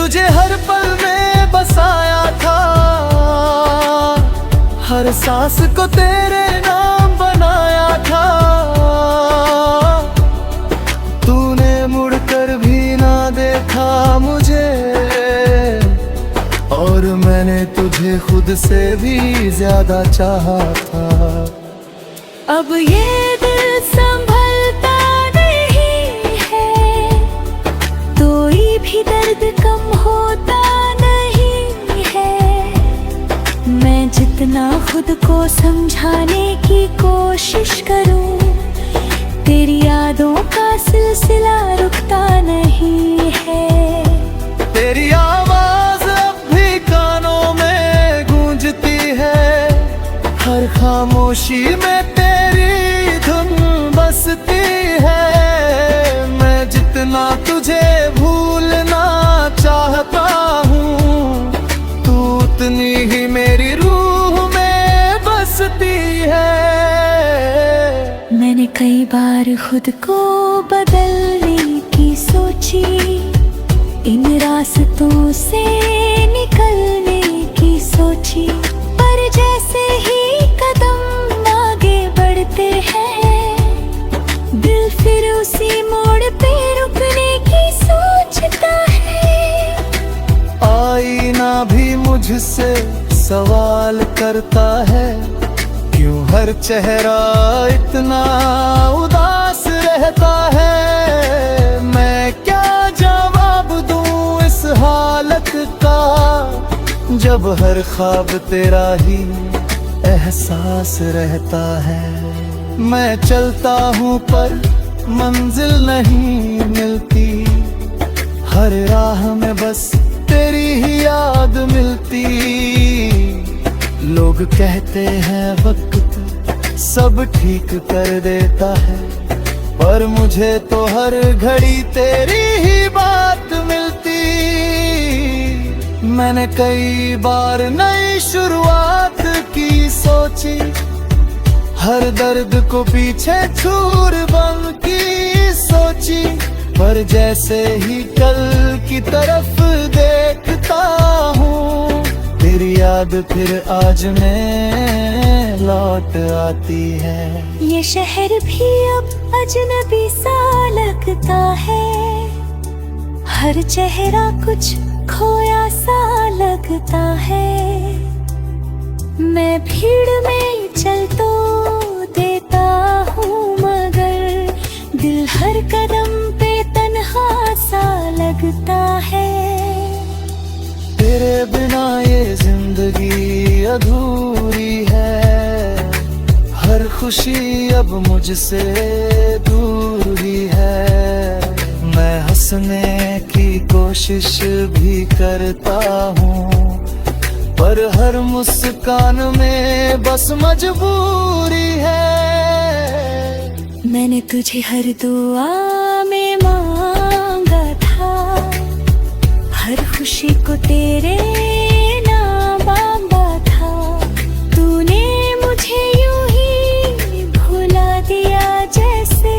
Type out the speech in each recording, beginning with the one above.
तुझे हर पल में बसाया था, हर सांस को तेरे नाम बनाया था। तूने मुड़कर भी ना देखा मुझे, और मैंने तुझे खुद से भी ज्यादा चाहा था। अब ये दिल संभलता नहीं है, कोई भी दर्द कम होता नहीं है। मैं जितना खुद को समझाने की कोशिश करूं, तेरी यादों का सिलसिला रुकता नहीं है। तेरी आवाज अब भी कानों में गूंजती है, हर खामोशी में तेरी धुन बसती है। मैं जितना तुझे भूलना चाहता हूँ, तू उतनी ही मेरी रूह में बसती है। मैंने कई बार खुद को बदलने की सोची, इन रास्तों से निकलने की सोची, पर जैसे ही कदम आगे बढ़ते हैं, दिल फिर उसी मोड़ पे रुकने की सोचता है। आईना भी मुझसे सवाल करता है, क्यों हर चेहरा इतना उदास रहता है। मैं क्या जवाब दूं इस हालत का, जब हर ख्वाब तेरा ही एहसास रहता है। मैं चलता हूँ पर मंजिल नहीं मिलती, हर राह में बस तेरी ही याद मिलती। लोग कहते हैं वक्त सब ठीक कर देता है, पर मुझे तो हर घड़ी तेरी ही बात मिलती। मैंने कई बार नई शुरुआत की सोची, हर दर्द को पीछे छूर बन की सोची, पर जैसे ही कल की तरफ देखता हूँ, तेरी याद फिर आज में लौट आती है। ये शहर भी अब अजनबी सा लगता है, हर चेहरा कुछ खोया सा लगता है। मैं भीड़ में चल तो देता हूँ, मगर दिल हर कदम पे तन्हा सा लगता है। तेरे बिना ये जिंदगी अधूरी है, हर खुशी अब मुझसे दूर ही है। मैं हंसने की कोशिश भी करता हूँ, पर हर मुस्कान में बस मजबूरी है। मैंने तुझे हर दुआ में मांगा था, हर खुशी को तेरे नाम बांधा था। तूने मुझे यूं ही भुला दिया, जैसे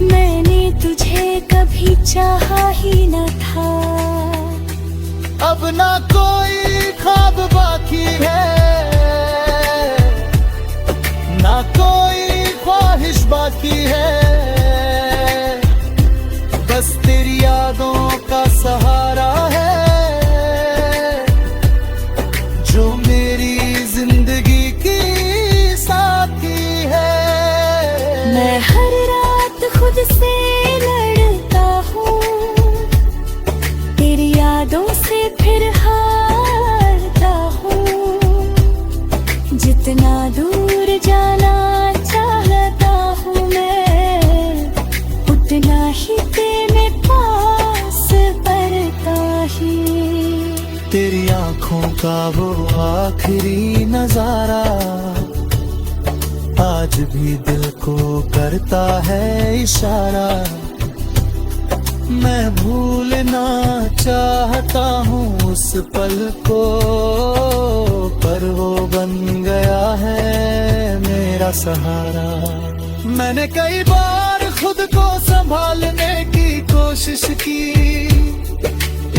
मैंने तुझे कभी चाहा ही न था। अब ना कोई ख्वाब बाकी है, ना कोई ख्वाहिश बाकी है, बस तेरी यादों का सहारा है, जो मेरी जिंदगी की साथी है। मैं हर रात खुद से लड़ता हूँ, तेरी यादों से फिर हारता हूँ। जितना दूर जाना चाहता हूँ मैं, उतना ही तेरे पास पड़ता ही। तेरी आंखों का वो आखिरी नजारा आज भी दिल को करता है इशारा। मैं भूलना चाहता हूँ उस पल को, पर वो बन गया है मेरा सहारा। मैंने कई बार खुद को संभालने की कोशिश की,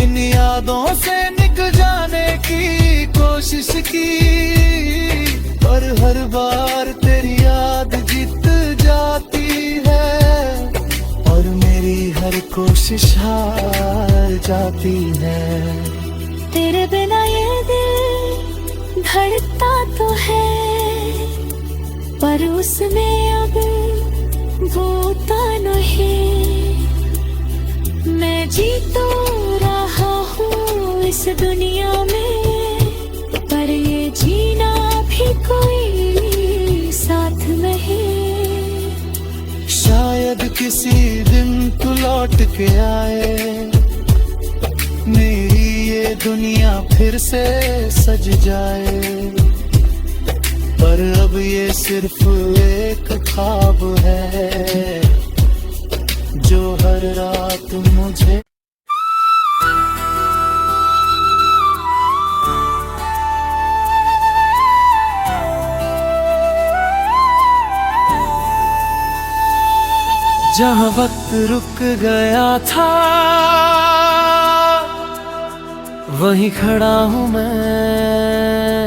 इन यादों से निकल जाने की कोशिश की, पर हर बार तेरी याद जीत जाती है और मेरी हर कोशिश हार जाती है। तेरे बिना ये दिल धड़कता तो है, पर उसमें अब होता नहीं। मैं जी तो रहा हूँ इस दुनिया में, पर ये जीना भी कोई साथ नहीं। शायद किसी दिन तू लौट के आए, मेरी ये दुनिया फिर से सज जाए, पर अब ये सिर्फ एक ख्वाब है जो हर रात मुझे जहाँ वक्त रुक गया था वहीं खड़ा हूँ मैं,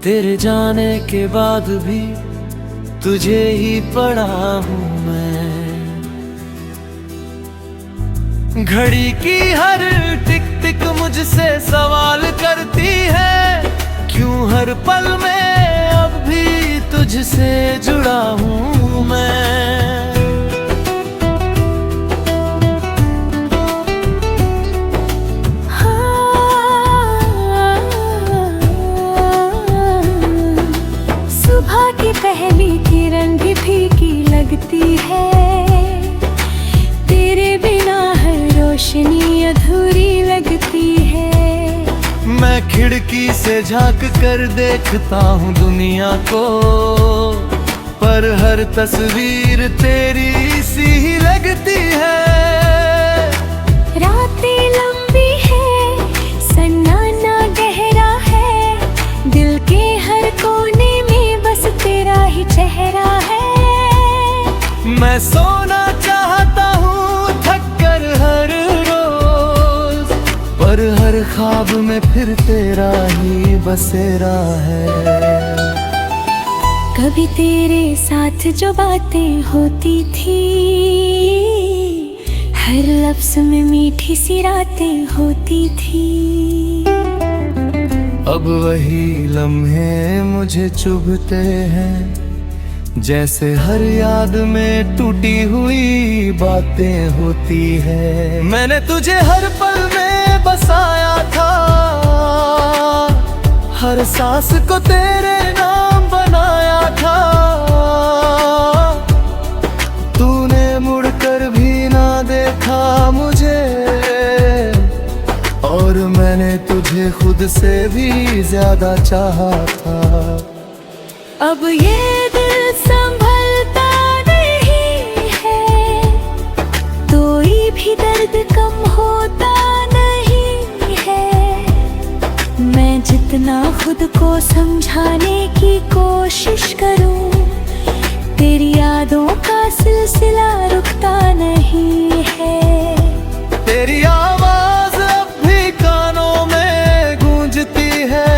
तेरे जाने के बाद भी तुझे ही पड़ा हूँ मैं। घड़ी की हर टिक टिक मुझसे सवाल करती है, क्यों हर पल में अब भी तुझसे जुड़ा हूँ मैं। सुबह की पहली किरण भी फीकी लगती है, तेरे बिना हर रोशनी अधूरी लगती है। मैं खिड़की से झांक कर देखता हूँ दुनिया को, पर हर तस्वीर तेरी सी ही लगती है। रातें लंबी है, सन्नाटा गहरा है, दिल के हर कोने में बस तेरा ही चेहरा है। मैं सोना चाहता हूँ थक कर हर रोज, पर हर ख्वाब में फिर तेरा ही बसेरा है। कभी तेरे साथ जो बातें होती थी, हर लफ्ज़ में मीठी सी रातें होती थी। अब वही लम्हे मुझे चुभते हैं, जैसे हर याद में टूटी हुई बातें होती है। मैंने तुझे हर पल में बसाया था, हर सांस को तेरे नाम बनाया था। तूने मुड़कर भी ना देखा मुझे, और मैंने तुझे खुद से भी ज्यादा चाहा था। अब ये दिल संभलता नहीं है, कोई भी दर्द कम होता नहीं है। मैं जितना खुद को समझाने की कोशिश करूं, तेरी यादों का सिलसिला रुकता नहीं है। तेरी आवाज अब भी कानों में गूंजती है,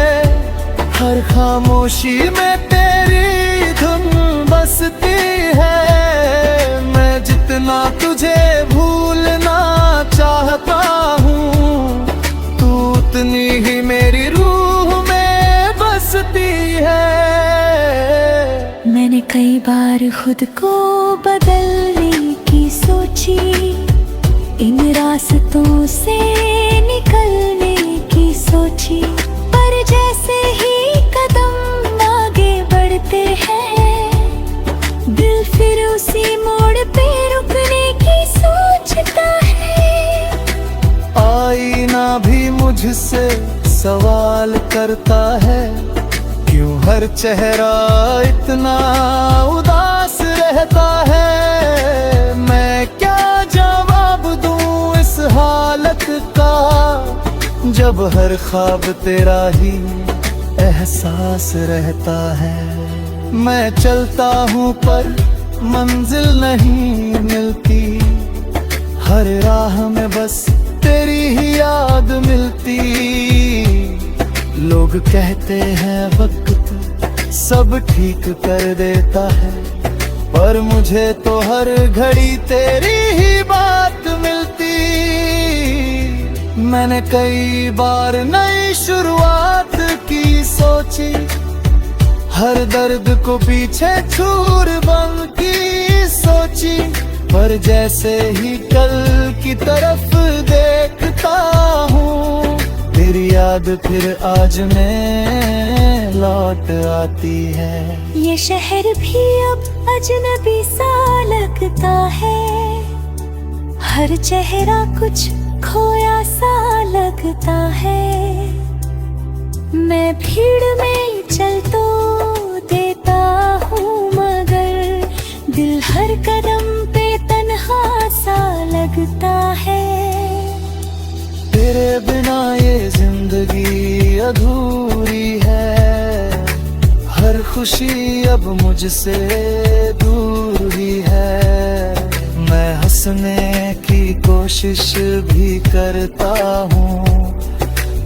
हर खामोशी में तेरी धुन बसती है। मैं जितना तुझे भूलना चाहता हूँ, तू उतनी ही मेरी रूह में बसती है। मैंने कई बार खुद को बदलने की सोची, इन रास्तों से निकलने की सोची, पर जैसे ही कदम आगे बढ़ते हैं, दिल फिर उसी मोड़ पे रुकने की सोचता है। आईना भी मुझसे सवाल करता है, क्यों हर चेहरा इतना उदास रहता है। मैं क्या जवाब दूं इस हालत का, जब हर ख्वाब तेरा ही एहसास रहता है। मैं चलता हूँ पर मंजिल नहीं मिलती, हर राह में बस तेरी ही याद मिलती। लोग कहते हैं वक्त सब ठीक कर देता है, पर मुझे तो हर घड़ी तेरी ही बात मिलती। मैंने कई बार नई शुरुआत की सोची, हर दर्द को पीछे छूर बन की सोची, पर जैसे ही कल की तरफ देखता हूँ, तेरी याद फिर आज में लौट आती है। ये शहर भी अब अजनबी सा लगता है, हर चेहरा कुछ खोया सा लगता है। मैं भीड़ में चल तो देता हूँ, मगर दिल हर कदम पे तन्हा सा लगता है। तेरे बिना ये जिंदगी अधूरी है, हर खुशी अब मुझसे दूर ही है। मैं हंसने की कोशिश भी करता हूँ,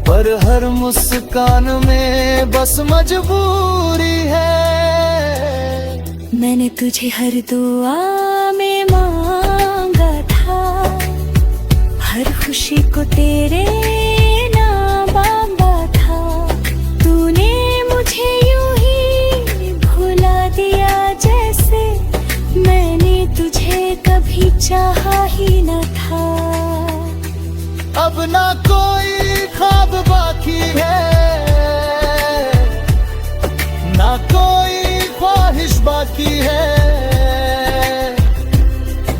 पर हर मुस्कान में बस मजबूरी है। मैंने तुझे हर दुआ में मांगा था, हर खुशी को तेरे नाम बांधा था। तूने मुझे यूं ही भुला दिया, जैसे मैंने तुझे कभी चाहा ही न था। अब ना कोई ख्वाब बाकी है, ना कोई ख्वाहिश बाकी है,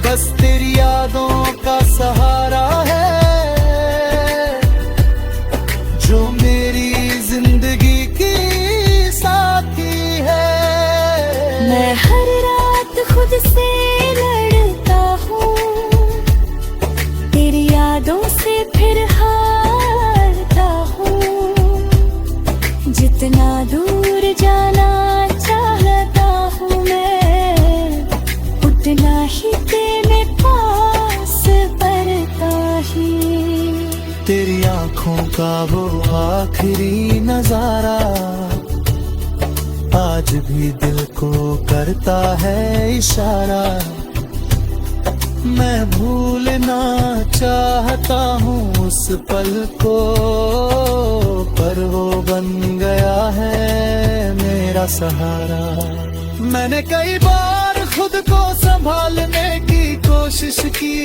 बस तेरी यादों का सहारा है, जो मेरी जिंदगी की साथी है। मैं हर रात खुद से लड़ता हूँ, तेरी यादों से फिर हारता हूँ। जितना दूर जाना चाहता हूँ मैं, उतना ही तेरे पास पड़ता ही। तेरी आंखों का वो आखिरी नजारा आज भी दिल को करता है इशारा। मैं भूलना चाहता हूँ उस पल को, पर वो बन गया है मेरा सहारा। मैंने कई बार खुद को संभालने की कोशिश की,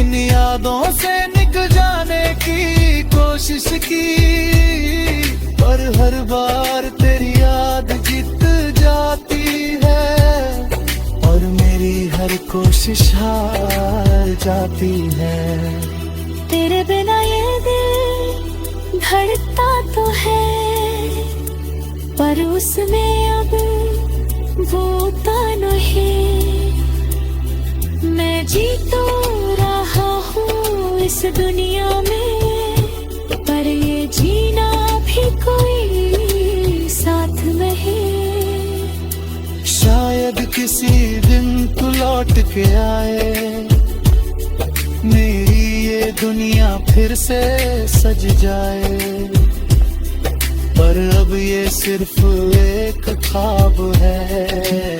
इन यादों से निकल जाने की कोशिश की, पर हर बार तेरी याद जीत जाती है, और मेरी हर कोशिश हार जाती है। तेरे बिना ये दिल धड़कता तो है, पर उसमें अब वो नहीं। मैं जी तो रहा हूँ इस दुनिया में, पर ये जीना भी कोई साथ नहीं। शायद किसी दिन तू लौट के आए, मेरी ये दुनिया फिर से सज जाए, पर अब ये सिर्फ एक ख्वाब है,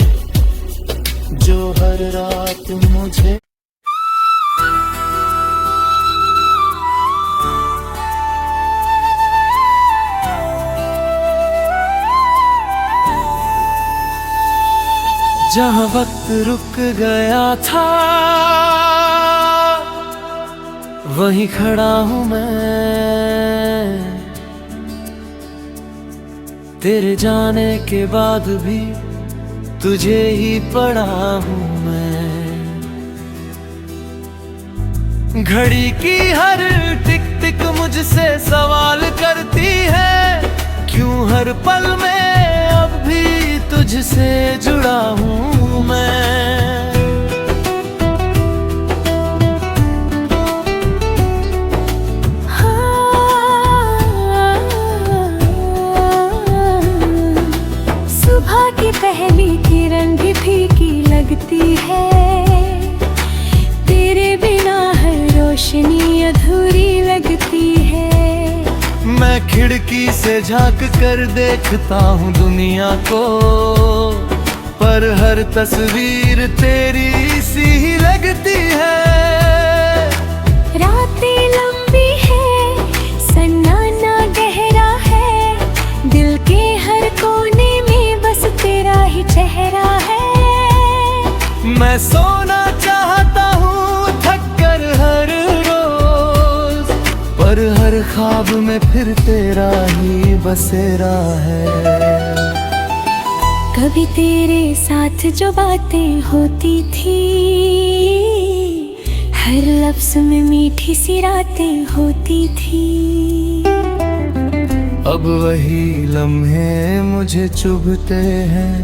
जो हर रात मुझे जहाँ वक्त रुक गया था, वहीं खड़ा हूँ मैं। तेरे जाने के बाद भी तुझे ही पड़ा हूँ मैं। घड़ी की हर टिक टिक मुझसे सवाल करती है, क्यों हर पल में अब भी तुझसे जुड़ा हूँ मैं। सुबह की पहली किरण भी फीकी लगती है, तेरे खिड़की से झांक कर देखता हूँ दुनिया को, पर हर तस्वीर तेरी सी ही लगती है। रातें लंबी है, सन्नाटा गहरा है, दिल के हर कोने में बस तेरा ही चेहरा है। मैं सोना चाहता हूँ थक कर हर रोज, पर हर ख्वाब में फिर तेरा ही बसेरा है। कभी तेरे साथ जो बातें होती थी, हर लफ्ज़ में मीठी सी रातें होती थी। अब वही लम्हे मुझे चुभते हैं,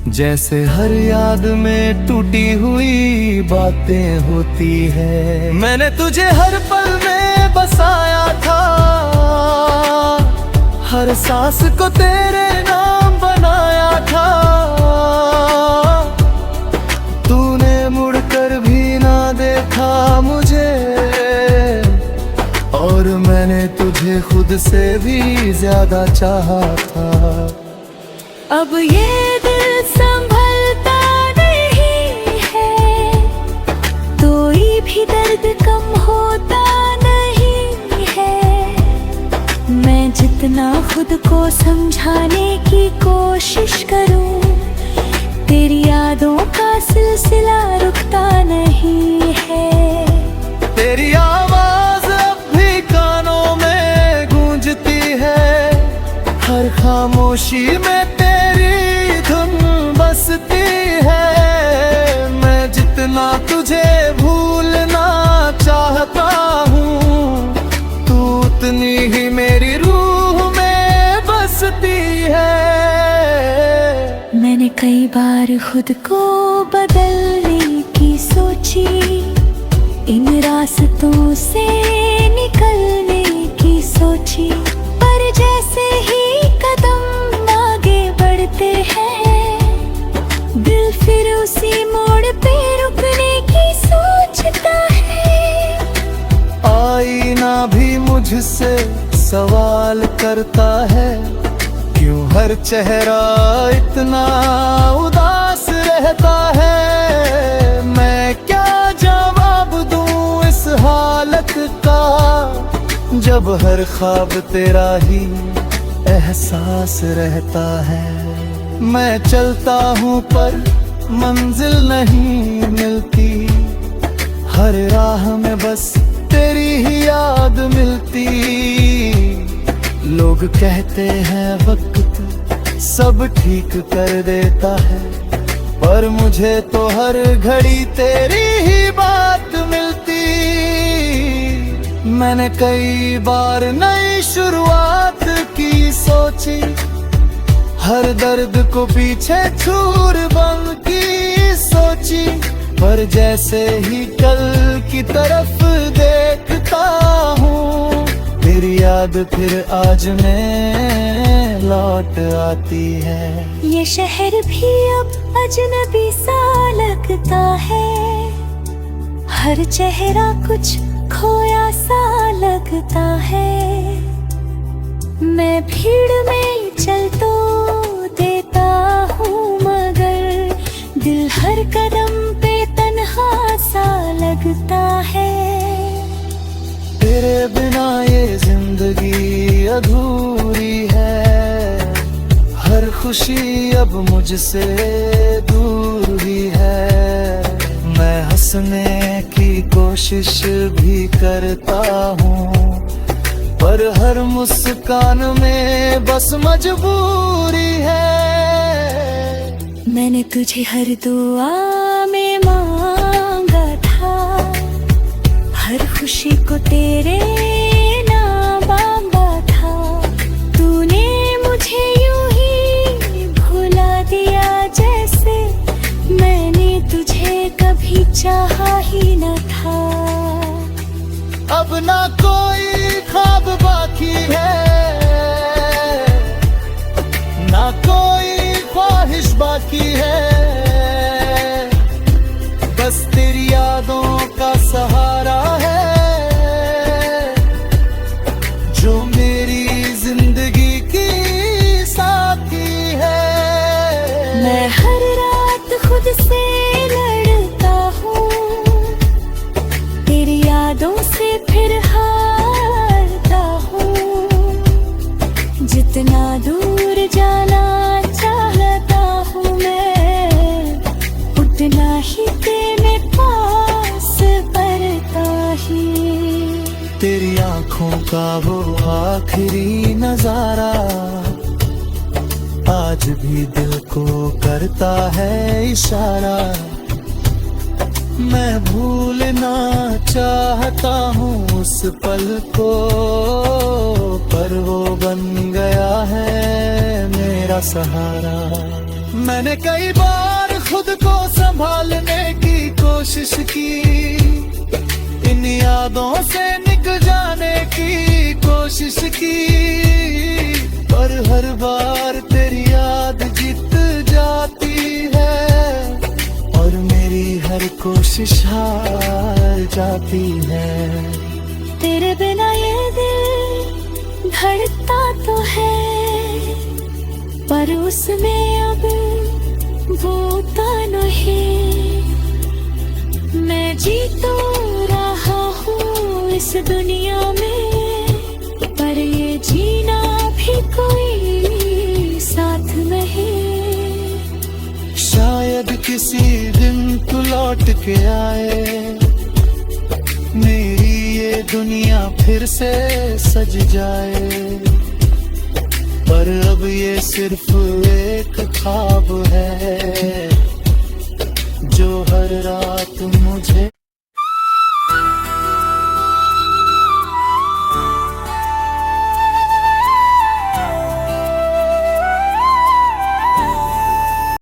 जैसे हर याद में टूटी हुई बातें होती है। मैंने तुझे हर पल में बसाया था, हर सांस को तेरे नाम बनाया था। तूने मुड़कर भी ना देखा मुझे, और मैंने तुझे खुद से भी ज्यादा चाहा था। अब ये दिल संभलता नहीं है, कोई भी दर्द कम होता नहीं है। मैं जितना खुद को समझाने की कोशिश करूं, तेरी यादों का सिलसिला रुकता नहीं है। तेरी आवाज अब भी कानों में गूंजती है, हर खामोशी में तेरी धुन बसती है। मैं जितना तुझे भूलना चाहता हूँ, तू उतनी ही मेरी रूह में बसती है। मैंने कई बार खुद को बदलने की सोची, इन रास्तों से निकलने की सोची, पर जैसे ही कदम आगे बढ़ते हैं, दिल फिर उसी मोड़ पे रुकने की सोचता है। आईना भी मुझसे सवाल करता है, क्यों हर चेहरा इतना उदास रहता है। मैं क्या जवाब दूं इस हालत का, जब हर ख्वाब तेरा ही एहसास रहता है। मैं चलता हूँ पर मंजिल नहीं मिलती, हर राह में बस तेरी ही याद मिलती। लोग कहते हैं वक्त सब ठीक कर देता है, पर मुझे तो हर घड़ी तेरी ही बात मिलती। मैंने कई बार नई शुरुआत की सोची, हर दर्द को पीछे छूर बन की सोची, पर जैसे ही कल की तरफ देखता हूँ, तेरी याद फिर आज में लौट आती है। ये शहर भी अब अजनबी सा लगता है, हर चेहरा कुछ खोया सा लगता है। मैं भीड़ में चल तो देता हूँ, मगर दिल हर कदम पे तन्हा सा लगता है। तेरे बिना ये जिंदगी अधूरी है, हर खुशी अब मुझसे दूर ही है। मैं हंसने की कोशिश भी करता हूँ, पर हर मुस्कान में बस मजबूरी है। मैंने तुझे हर दुआ में मांगा था, हर खुशी को तेरे नाम मांगा था। तूने मुझे यूं ही भुला दिया, जैसे मैंने तुझे कभी चाहा ही न था। अब ना कोई ख्वाब बाकी है, ना कोई ख्वाहिश बाकी है, बस तेरी यादों का सहारा है जो मेरी तेरी आंखों का वो आखिरी नजारा आज भी दिल को करता है इशारा। मैं भूलना चाहता हूँ उस पल को, पर वो बन गया है मेरा सहारा। मैंने कई बार खुद को संभालने की कोशिश की, इन यादों से निकल जाने की कोशिश की, पर हर बार तेरी याद जीत जाती है और मेरी हर कोशिश हार जाती है। तेरे बिना ये दिल धड़कता तो है, पर उसमें अब वो नहीं। मैं जी तो रहा हूँ इस दुनिया में, पर ये जीना भी कोई साथ नहीं। शायद किसी दिन तू लौट के आए, मेरी ये दुनिया फिर से सज जाए, पर अब ये सिर्फ एक ख्वाब है जो हर रात मुझे